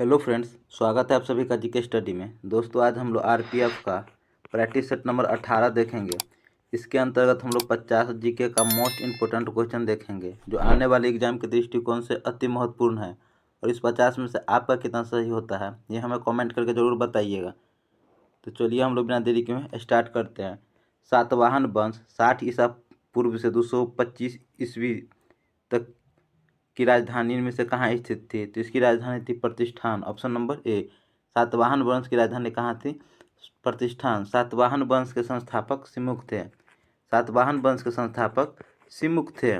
Hello friends, स्वागत है आप सभी का जीके स्टडी में। दोस्तों, आज हम लोग आरपीएफ का प्रैक्टिस सेट नंबर 18 देखेंगे। इसके अंतर्गत हम लोग 50 जीके का मोस्ट इम्पोर्टेंट क्वेश्चन देखेंगे जो आने वाले एग्जाम के दृष्टिकोण से अति महत्वपूर्ण है। और इस 50 में से आपका कितना सही होता है ये हमें कमेंट करके ज़रूर बताइएगा। तो चलिए हम लोग बिना देरी के में स्टार्ट करते हैं। सातवाहन वंश 60 ईसा पूर्व से 225 ईस्वी तक की राजधानी में से कहाँ स्थित थी? तो इसकी राजधानी थी प्रतिष्ठान, ऑप्शन नंबर ए। सातवाहन वंश की राजधानी कहाँ थी? प्रतिष्ठान। सातवाहन वंश के संस्थापक सिमुक थे। सातवाहन वंश के संस्थापक सिमुक थे।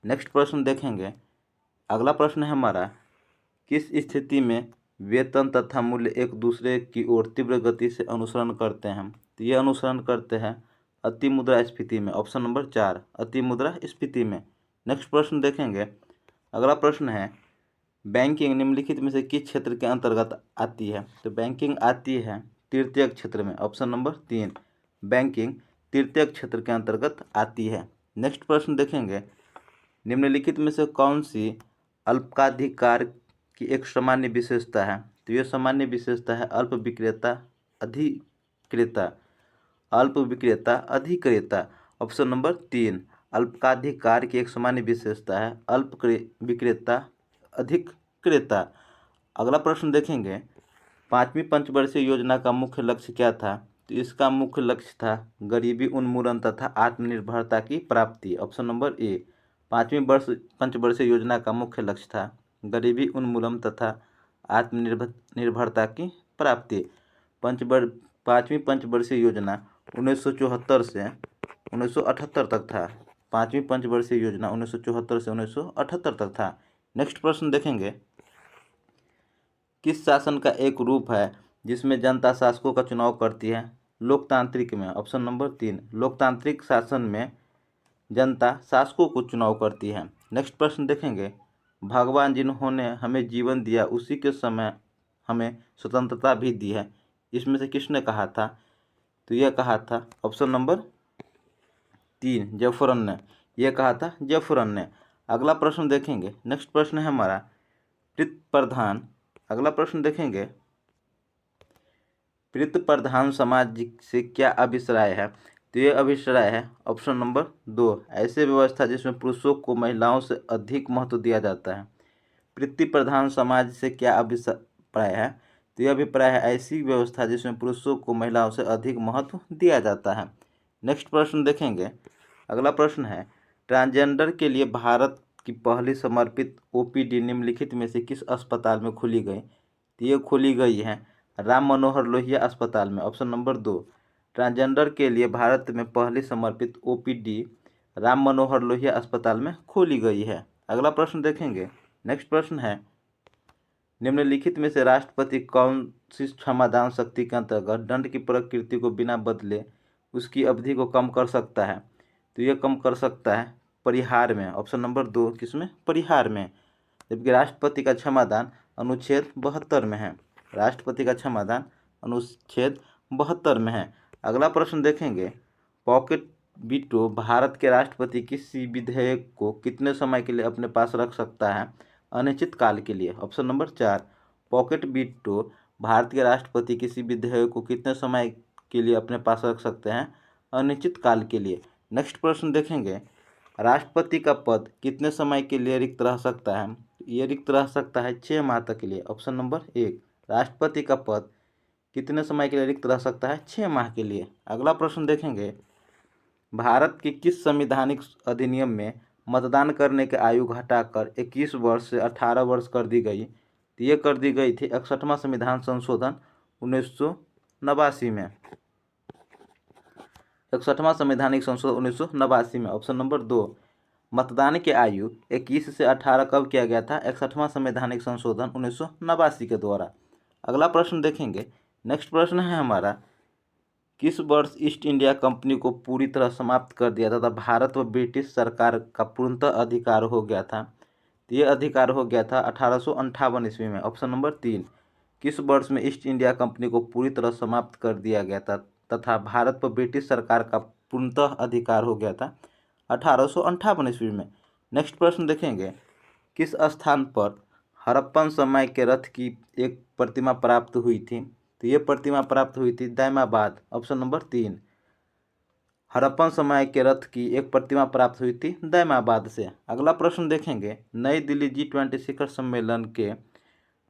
नेक्स्ट प्रश्न देखेंगे। अगला प्रश्न है हमारा, किस स्थिति में वेतन तथा मूल्य एक दूसरे की ओर तीव्र गति से अनुसरण करते हैं? तो ये अनुसरण करते हैं अति मुद्रास्फीति में, ऑप्शन नंबर 4, अति मुद्रास्फीति में। नेक्स्ट प्रश्न देखेंगे। अगला प्रश्न है, बैंकिंग निम्नलिखित में से किस क्षेत्र के अंतर्गत आती है? तो बैंकिंग आती है तृतीयक क्षेत्र में, ऑप्शन नंबर 3, बैंकिंग तृतीयक क्षेत्र के अंतर्गत आती है। नेक्स्ट प्रश्न देखेंगे। निम्नलिखित में से कौन सी अल्पाधिकार की एक सामान्य विशेषता है? तो यह सामान्य विशेषता है अल्प विक्रेता अधिक्रेता। अल्प विक्रेता अधिक्रेता, ऑप्शन नंबर 3, अल्पाधिकार की एक सामान्य विशेषता है अल्प विक्रेता अधिक्रेता। अगला प्रश्न देखेंगे। 5वीं पंचवर्षीय योजना का मुख्य लक्ष्य क्या था? तो इसका मुख्य लक्ष्य था गरीबी उन्मूलन तथा आत्मनिर्भरता की प्राप्ति, ऑप्शन नंबर ए। 5वीं पंचवर्षीय योजना का मुख्य लक्ष्य था गरीबी उन्मूलन तथा आत्मनिर्भरता की प्राप्ति। 5वीं पंचवर्षीय योजना 1974 से 1978 तक था। 5वीं पंचवर्षीय योजना 1974 से 1978 तक था। नेक्स्ट प्रश्न देखेंगे। किस शासन का एक रूप है जिसमें जनता शासकों का चुनाव करती है? लोकतांत्रिक में, ऑप्शन नंबर 3, लोकतांत्रिक शासन में जनता शासकों को चुनाव करती है। नेक्स्ट प्रश्न देखेंगे। भगवान जिन्होंने हमें जीवन दिया उसी के समय हमें स्वतंत्रता भी दी है, इसमें से किसने कहा था? तो यह कहा था ऑप्शन नंबर 3, जफरन ने। यह कहा था जफरन ने। अगला प्रश्न देखेंगे। नेक्स्ट प्रश्न है हमारा पितृ प्रधान। अगला प्रश्न देखेंगे। पितृ प्रधान समाज से क्या अभिप्राय है? तो ये अभिप्राय है ऑप्शन नंबर 2, ऐसे व्यवस्था जिसमें पुरुषों को महिलाओं से अधिक महत्व दिया जाता है। पितृ प्रधान समाज से क्या अभिप्राय है? तो यह अभिप्राय है ऐसी व्यवस्था जिसमें पुरुषों को महिलाओं से अधिक महत्व दिया जाता है। नेक्स्ट प्रश्न देखेंगे। अगला प्रश्न है, ट्रांसजेंडर के लिए भारत की पहली समर्पित ओपीडी निम्नलिखित में से किस अस्पताल में खोली गई? तो ये खोली गई है राम मनोहर लोहिया अस्पताल में, ऑप्शन नंबर 2। ट्रांसजेंडर के लिए भारत में पहली समर्पित ओपीडी राम मनोहर लोहिया अस्पताल में खोली गई है। अगला प्रश्न देखेंगे। नेक्स्ट प्रश्न है, निम्नलिखित में से राष्ट्रपति कौन सी क्षमादान शक्ति के अंतर्गत दंड की प्रकृति को बिना बदले उसकी अवधि को कम कर सकता है? तो यह कम कर सकता है परिहार में, ऑप्शन नंबर 2, किसमें? परिहार में। जबकि राष्ट्रपति का क्षमादान अनुच्छेद 72 में है। राष्ट्रपति का क्षमादान अनुच्छेद 72 में है। अगला प्रश्न देखेंगे। पॉकेट वीटो भारत के राष्ट्रपति किसी विधेयक को कितने समय के लिए अपने पास रख सकता है? अनिश्चित काल के लिए, option number 4। Pocket veto Bharat के राष्ट्रपति किसी विधेयक को कितने समय के लिए अपने पास रख सकते हैं? अनिश्चित काल के लिए। नेक्स्ट प्रश्न देखेंगे। राष्ट्रपति का पद कितने समय के लिए रिक्त रह सकता है? ये रिक्त रह सकता है 6 माह तक के लिए, ऑप्शन नंबर 1। राष्ट्रपति का पद कितने समय के लिए रिक्त रह सकता है? 6 माह के लिए। अगला प्रश्न देखेंगे। भारत के किस संवैधानिक अधिनियम में मतदान करने की आयु घटाकर 21 वर्ष से 18 वर्ष कर दी गई? तो ये कर दी गई थी 61वां संविधान संशोधन 1989 में। 61वां संवैधानिक संशोधन 1989 में, ऑप्शन नंबर 2। मतदान की आयु 21 से 18 कब किया गया था? 61वां संवैधानिक संशोधन 1989 के द्वारा। अगला प्रश्न देखेंगे। नेक्स्ट प्रश्न है हमारा, किस वर्ष ईस्ट इंडिया कंपनी को पूरी तरह समाप्त कर दिया तथा भारत व ब्रिटिश सरकार का पूर्णतः अधिकार हो गया था? तो ये अधिकार हो गया था 1858 ईस्वी में, ऑप्शन नंबर 3। किस वर्ष में ईस्ट इंडिया कंपनी को पूरी तरह समाप्त कर दिया गया था तथा भारत पर ब्रिटिश सरकार का पूर्णतः अधिकार हो गया था? 1858 ईस्वी में। नेक्स्ट प्रश्न देखेंगे। किस स्थान पर हड़प्पन समय के रथ की एक प्रतिमा प्राप्त हुई थी? तो ये प्रतिमा प्राप्त हुई थी दैमाबाद, ऑप्शन नंबर 3। हड़प्पन समय के रथ की एक प्रतिमा प्राप्त हुई थी दैमाबाद से। अगला प्रश्न देखेंगे, नई दिल्ली G20 शिखर सम्मेलन के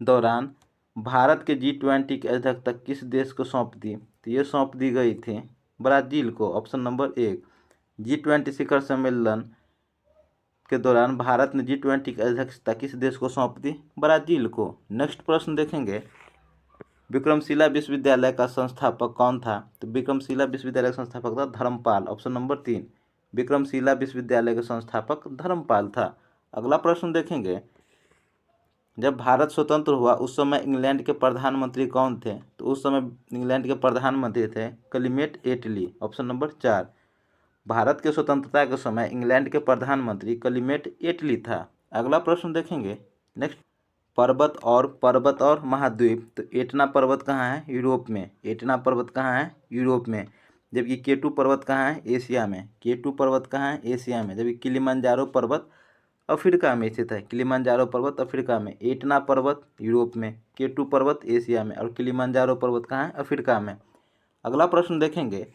दौरान भारत के G20 की अध्यक्षता किस देश को सौंप दी? तो ये सौंप दी गई थी ब्राज़ील को, ऑप्शन नंबर 1। G20 शिखर सम्मेलन के दौरान भारत ने G20 की अध्यक्षता किस देश को सौंप दी? ब्राज़ील को। नेक्स्ट प्रश्न देखेंगे, विक्रमशिला विश्वविद्यालय का संस्थापक कौन था? तो विक्रमशिला विश्वविद्यालय का संस्थापक था धर्मपाल, ऑप्शन नंबर 3। विक्रमशिला विश्वविद्यालय के संस्थापक धर्मपाल था। अगला प्रश्न देखेंगे, जब भारत स्वतंत्र हुआ उस समय इंग्लैंड के प्रधानमंत्री कौन थे? तो उस समय इंग्लैंड के प्रधानमंत्री थे क्लीमेट एटली, ऑप्शन नंबर 4। भारत के स्वतंत्रता के समय इंग्लैंड के प्रधानमंत्री क्लीमेट एटली था। अगला प्रश्न देखेंगे, नेक्स्ट, पर्वत और महाद्वीप। तो एटना पर्वत कहाँ है? यूरोप में। एटना पर्वत कहाँ है? यूरोप में। जबकि केटू पर्वत कहाँ है? एशिया में। केटू पर्वत कहाँ है? एशिया में। जबकि किलिमंजारो पर्वत अफ्रीका में स्थित है। किलिमंजारो पर्वत अफ्रीका में, एटना पर्वत यूरोप में, केटू पर्वत एशिया में और किलिमंजारो पर्वत कहाँ है? अफ्रीका में। अगला प्रश्न देखेंगे,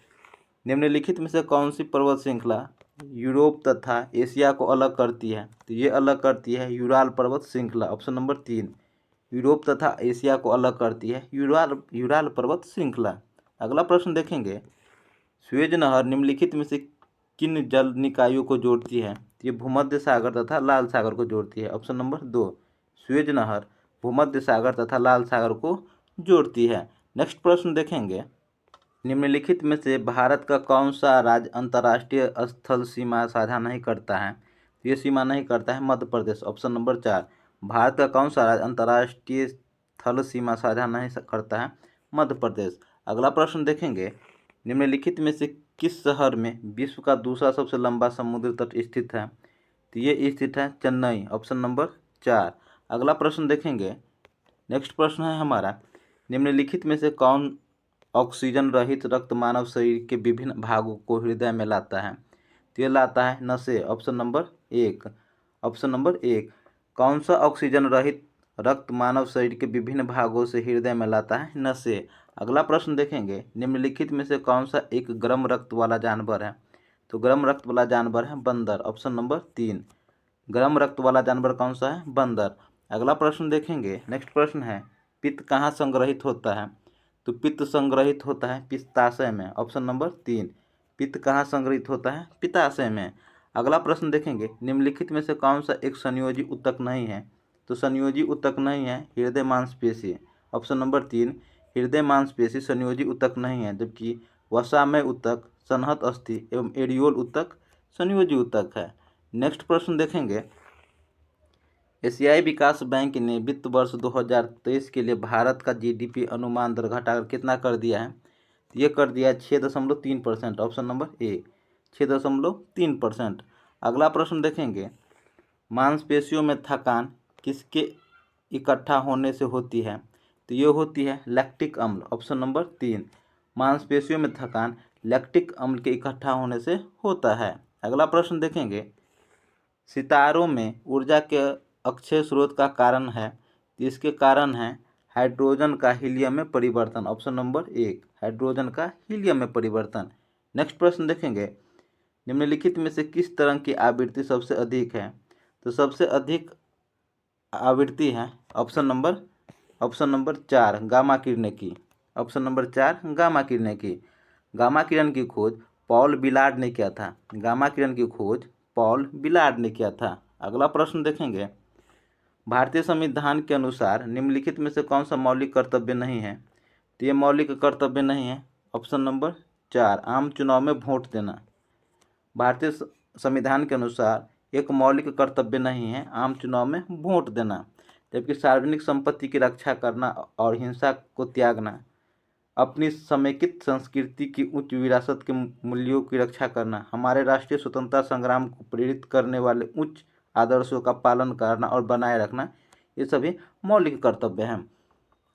निम्नलिखित में से कौन सी पर्वत श्रृंखला यूरोप तथा एशिया को अलग करती है? तो ये अलग करती है यूराल पर्वत श्रृंखला, ऑप्शन नंबर 3। यूरोप तथा एशिया को अलग करती है यूराल पर्वत श्रृंखला। अगला प्रश्न देखेंगे, स्वेज नहर निम्नलिखित में से किन जल निकायों को जोड़ती है? ये भूमध्य सागर तथा लाल सागर को जोड़ती है, ऑप्शन नंबर 2। स्वेज नहर भूमध्य सागर तथा लाल सागर को जोड़ती है। नेक्स्ट प्रश्न देखेंगे, निम्नलिखित में से भारत का कौन सा राज्य अंतर्राष्ट्रीय स्थल सीमा साझा नहीं करता है? ये सीमा नहीं करता है मध्य प्रदेश, ऑप्शन नंबर 4। भारत का कौन सा राज्य अंतर्राष्ट्रीय स्थल सीमा साझा नहीं करता है? मध्य प्रदेश। अगला प्रश्न देखेंगे, निम्नलिखित में से किस शहर में विश्व का दूसरा सबसे लंबा समुद्र तट स्थित है? तो ये स्थित है चेन्नई, ऑप्शन नंबर 4। अगला प्रश्न देखेंगे, नेक्स्ट प्रश्न है हमारा, निम्नलिखित में से कौन ऑक्सीजन रहित रक्त मानव शरीर के विभिन्न भागों को हृदय में लाता है? तो ये लाता है नसें, ऑप्शन नंबर 1। ऑप्शन नंबर 1, कौन सा ऑक्सीजन रहित रक्त मानव शरीर के विभिन्न भागों से हृदय में लाता है? नसें। अगला प्रश्न देखेंगे, निम्नलिखित में से कौन सा एक गर्म रक्त वाला जानवर है? तो गर्म रक्त वाला जानवर है बंदर, ऑप्शन नंबर 3। गर्म रक्त वाला जानवर कौन सा है? बंदर। अगला प्रश्न देखेंगे, नेक्स्ट प्रश्न है, पित्त कहाँ संग्रहित होता है? तो पित्त संग्रहित होता है पित्ताशय में, ऑप्शन नंबर 3। पित्त कहाँ संग्रहित होता है? पित्ताशय में। अगला प्रश्न देखेंगे, निम्नलिखित में से कौन सा एक संयोजी ऊतक नहीं है? तो संयोजी ऊतक नहीं है हृदय मांसपेशी, ऑप्शन नंबर 3। हृदय मांसपेशी संयोजी ऊतक नहीं है, जबकि वसामय ऊतक, सन्हत अस्थि एवं एडियोल ऊतक संयोजी ऊतक है। नेक्स्ट प्रश्न देखेंगे, एशियाई विकास बैंक ने वित्त वर्ष 2023 के लिए भारत का GDP अनुमान दर घटाकर कितना कर दिया है? ये कर दिया है 6.3%, ऑप्शन नंबर ए, 6.3%। अगला प्रश्न देखेंगे, मांसपेशियों में थकान किसके इकट्ठा होने से होती है? तो ये होती है लैक्टिक अम्ल, ऑप्शन नंबर 3। मांसपेशियों में थकान लैक्टिक अम्ल के इकट्ठा होने से होता है। अगला प्रश्न देखेंगे, सितारों में ऊर्जा के अक्षय स्रोत का कारण है? तो इसके कारण है हाइड्रोजन का हीलियम में परिवर्तन, ऑप्शन नंबर 1। हाइड्रोजन का हीलियम में परिवर्तन। नेक्स्ट प्रश्न देखेंगे, निम्नलिखित में से किस तरंग की आवृत्ति सबसे अधिक है? तो सबसे अधिक आवृत्ति है ऑप्शन नंबर 4 गामा किरणें की, ऑप्शन नंबर 4 गामा किरणें की। गामा किरण की खोज पॉल बिलार्ड ने किया था। गामा किरण की खोज पॉल बिलार्ड ने किया था। अगला प्रश्न देखेंगे, भारतीय संविधान के अनुसार निम्नलिखित में से कौन सा मौलिक कर्तव्य नहीं है? तो ये मौलिक कर्तव्य नहीं है, ऑप्शन नंबर 4 आम चुनाव में वोट देना। भारतीय संविधान के अनुसार एक मौलिक कर्तव्य नहीं है आम चुनाव में वोट देना, जबकि सार्वजनिक संपत्ति की रक्षा करना और हिंसा को त्यागना, अपनी समेकित संस्कृति की उच्च विरासत के मूल्यों की रक्षा करना, हमारे राष्ट्रीय स्वतंत्रता संग्राम को प्रेरित करने वाले उच्च आदर्शों का पालन करना और बनाए रखना, ये सभी मौलिक कर्तव्य हैं।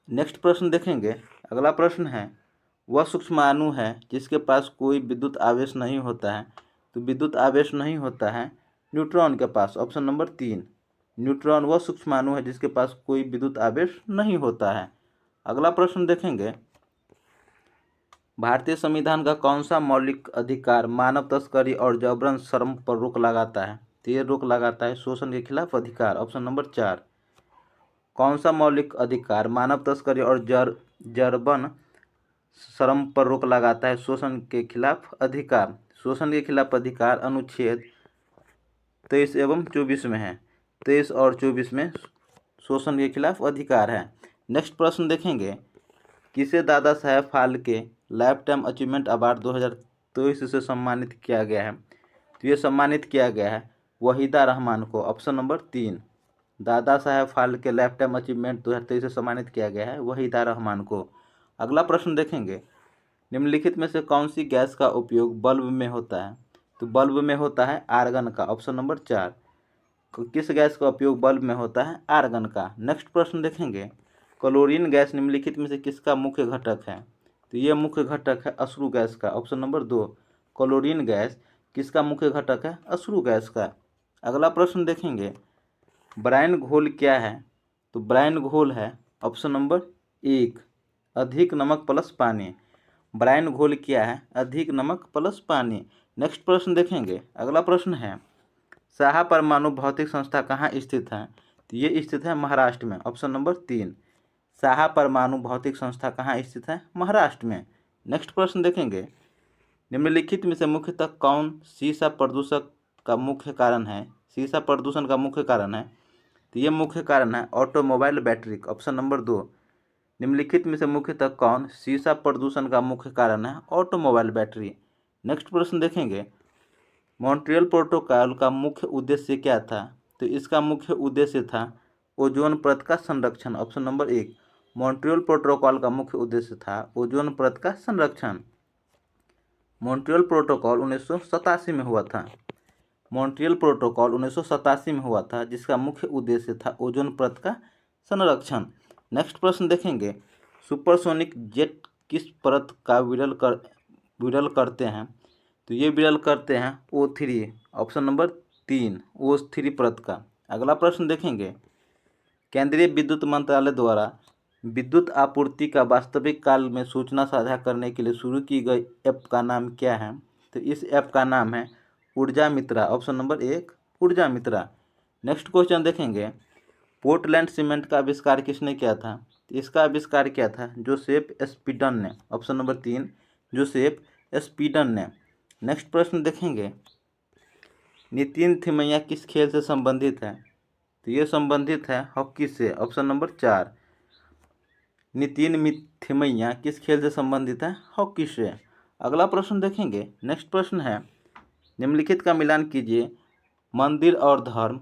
नेक्स्ट प्रश्न देखेंगे, अगला प्रश्न है, वह सूक्ष्माणु है जिसके पास कोई विद्युत आवेश नहीं होता है? तो विद्युत आवेश नहीं होता है न्यूट्रॉन के पास, ऑप्शन नंबर 3। न्यूट्रॉन वह सूक्ष्माणु है जिसके पास कोई विद्युत आवेश नहीं होता है। अगला प्रश्न देखेंगे, भारतीय संविधान का कौन सा मौलिक अधिकार मानव तस्करी और जबरन श्रम पर रोक लगाता है? तो ये रोक लगाता है शोषण के खिलाफ अधिकार, ऑप्शन नंबर 4। कौन सा मौलिक अधिकार मानव तस्करी और जबरन श्रम पर रोक लगाता है? शोषण के खिलाफ अधिकार। शोषण के खिलाफ अधिकार अनुच्छेद 23 एवं 24 में है। 23 और 24 में शोषण के खिलाफ अधिकार है। नेक्स्ट प्रश्न देखेंगे, किसे Dada Saheb Phalke lifetime achievement award 2023 से सम्मानित किया गया है? तो ये सम्मानित किया गया है वहीदा रहमान को, ऑप्शन नंबर 3। दादा Saheb Phalke lifetime achievement 2023 से सम्मानित किया गया है वहीदा रहमान को। अगला प्रश्न देखेंगे, निम्नलिखित में से कौन सी गैस का उपयोग बल्ब में होता है? तो बल्ब में होता है आर्गन का, ऑप्शन नंबर 4। किस गैस का उपयोग बल्ब में होता है? आर्गन का। नेक्स्ट प्रश्न देखेंगे, क्लोरीन गैस निम्नलिखित में से किसका मुख्य घटक है? तो ये मुख्य घटक है अश्रु गैस का, ऑप्शन नंबर 2। क्लोरीन गैस किसका मुख्य घटक है? अश्रु गैस का। अगला प्रश्न देखेंगे, ब्राइन घोल क्या है? तो ब्राइन घोल है ऑप्शन नंबर 1, अधिक नमक प्लस पानी। ब्राइन घोल क्या है? अधिक नमक प्लस पानी। नेक्स्ट प्रश्न देखेंगे, अगला प्रश्न है, साहा परमाणु भौतिक संस्था कहाँ स्थित है? तो ये स्थित है महाराष्ट्र में, ऑप्शन नंबर 3। साहा परमाणु भौतिक संस्था कहाँ स्थित है? महाराष्ट्र में। नेक्स्ट प्रश्न देखेंगे, निम्नलिखित में से मुख्यतः कौन सीसा प्रदूषक का मुख्य कारण है? सीसा प्रदूषण का मुख्य कारण है, तो ये मुख्य कारण है ऑटोमोबाइल बैटरी, ऑप्शन नंबर 2। निम्नलिखित में से मुख्यतः कौन सीसा प्रदूषण का मुख्य कारण है? Automobile battery. नेक्स्ट प्रश्न देखेंगे, मॉन्ट्रियल प्रोटोकॉल का मुख्य उद्देश्य क्या था? तो इसका मुख्य उद्देश्य था ओजोन परत का संरक्षण, ऑप्शन नंबर 1। मॉन्ट्रियल प्रोटोकॉल का मुख्य उद्देश्य था ओजोन परत का संरक्षण। मॉन्ट्रियल प्रोटोकॉल 1987 में हुआ था। मॉन्ट्रियल प्रोटोकॉल 1987 में हुआ था जिसका मुख्य उद्देश्य था ओजोन परत का संरक्षण। नेक्स्ट प्रश्न देखेंगे, सुपरसोनिक जेट किस परत का विरल करते हैं? तो ये विरल करते हैं O3, ऑप्शन नंबर 3, O3 परत का। अगला प्रश्न देखेंगे, केंद्रीय विद्युत मंत्रालय द्वारा विद्युत आपूर्ति का वास्तविक काल में सूचना साझा करने के लिए शुरू की गई ऐप का नाम क्या है? तो इस ऐप का नाम है ऊर्जा मित्रा, ऑप्शन नंबर 1, ऊर्जा मित्रा। नेक्स्ट क्वेश्चन देखेंगे, पोर्टलैंड सीमेंट का आविष्कार किसने किया था? तो इसका आविष्कार किया था जोसेफ स्पीडन ने, ऑप्शन नंबर 3, जोसेफ स्पीडन ने। नेक्स्ट प्रश्न देखेंगे, नितिन थिमैया किस खेल से संबंधित है? तो ये संबंधित है हॉकी से, ऑप्शन नंबर 4। नितिन थिमैया किस खेल से संबंधित है? हॉकी से। अगला प्रश्न देखेंगे, नेक्स्ट प्रश्न है, निम्नलिखित का मिलान कीजिए, मंदिर और धर्म।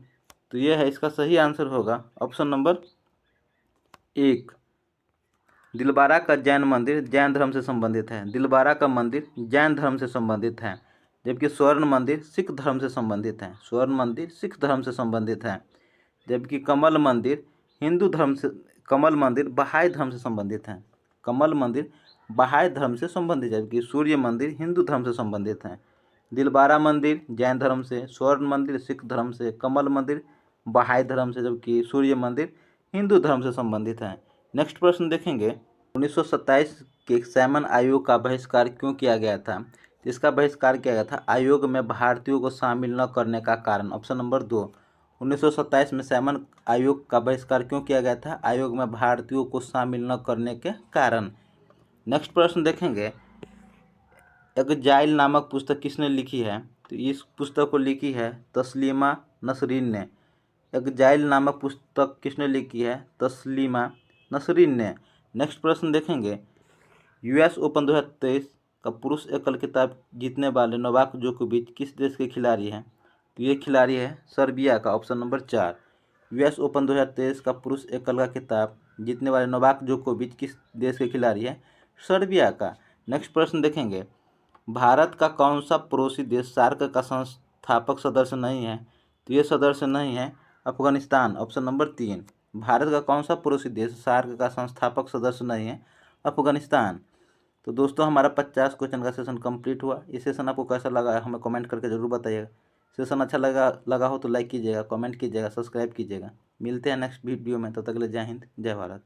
तो ये है, इसका सही आंसर होगा ऑप्शन नंबर 1। दिलबारा का जैन मंदिर जैन धर्म से संबंधित है। दिलबारा का मंदिर जैन धर्म से संबंधित है, जबकि स्वर्ण मंदिर सिख धर्म से संबंधित है। स्वर्ण मंदिर सिख धर्म से संबंधित है, जबकि कमल मंदिर हिंदू धर्म से, कमल मंदिर बहाई धर्म से संबंधित है। कमल मंदिर बहाई धर्म से संबंधित है, जबकि सूर्य मंदिर हिंदू धर्म से संबंधित है। दिलबारा मंदिर जैन धर्म से, स्वर्ण मंदिर सिख धर्म से, कमल मंदिर बहाई धर्म से, जबकि सूर्य मंदिर हिंदू धर्म से संबंधित है। नेक्स्ट प्रश्न देखेंगे, 1927 के सैमन आयोग का बहिष्कार क्यों किया गया था? इसका बहिष्कार किया गया था आयोग में भारतीयों को शामिल न करने का कारण, ऑप्शन नंबर 2। 1927 में सैमन आयोग का बहिष्कार क्यों किया गया था? आयोग में भारतीयों को शामिल न करने के कारण। नेक्स्ट प्रश्न देखेंगे, एग्जाइल नामक पुस्तक किसने लिखी है? तो इस पुस्तक को लिखी है तस्लीमा नसरीन ने। एग्जाइल नामक पुस्तक किसने लिखी है? तस्लीमा नसरीन ने। नेक्स्ट प्रश्न देखेंगे, US ओपन 2023 का पुरुष एकल खिताब जीतने वाले नोवाक जोकोविच किस देश के खिलाड़ी हैं? तो ये खिलाड़ी है सर्बिया का, ऑप्शन नंबर 4। US ओपन 2023 का पुरुष एकल का खिताब जीतने वाले नोवाक जोकोविच किस देश के खिलाड़ी है? सर्बिया का। नेक्स्ट प्रश्न देखेंगे, भारत का कौन सा पड़ोसी देश सार्क का संस्थापक सदस्य नहीं है? तो ये सदस्य नहीं है अफगानिस्तान, ऑप्शन नंबर 3। भारत का कौन सा पड़ोसी देश सार्क का संस्थापक सदस्य नहीं है? अफगानिस्तान। तो दोस्तों, हमारा 50 क्वेश्चन का सेशन कंप्लीट हुआ। ये सेशन आपको कैसा लगा हमें कमेंट करके ज़रूर बताइएगा। सेशन अच्छा लगा लगा हो तो लाइक कीजिएगा, कमेंट कीजिएगा, सब्सक्राइब कीजिएगा। मिलते हैं नेक्स्ट वीडियो में, तब तक के लिए जय हिंद, जय भारत।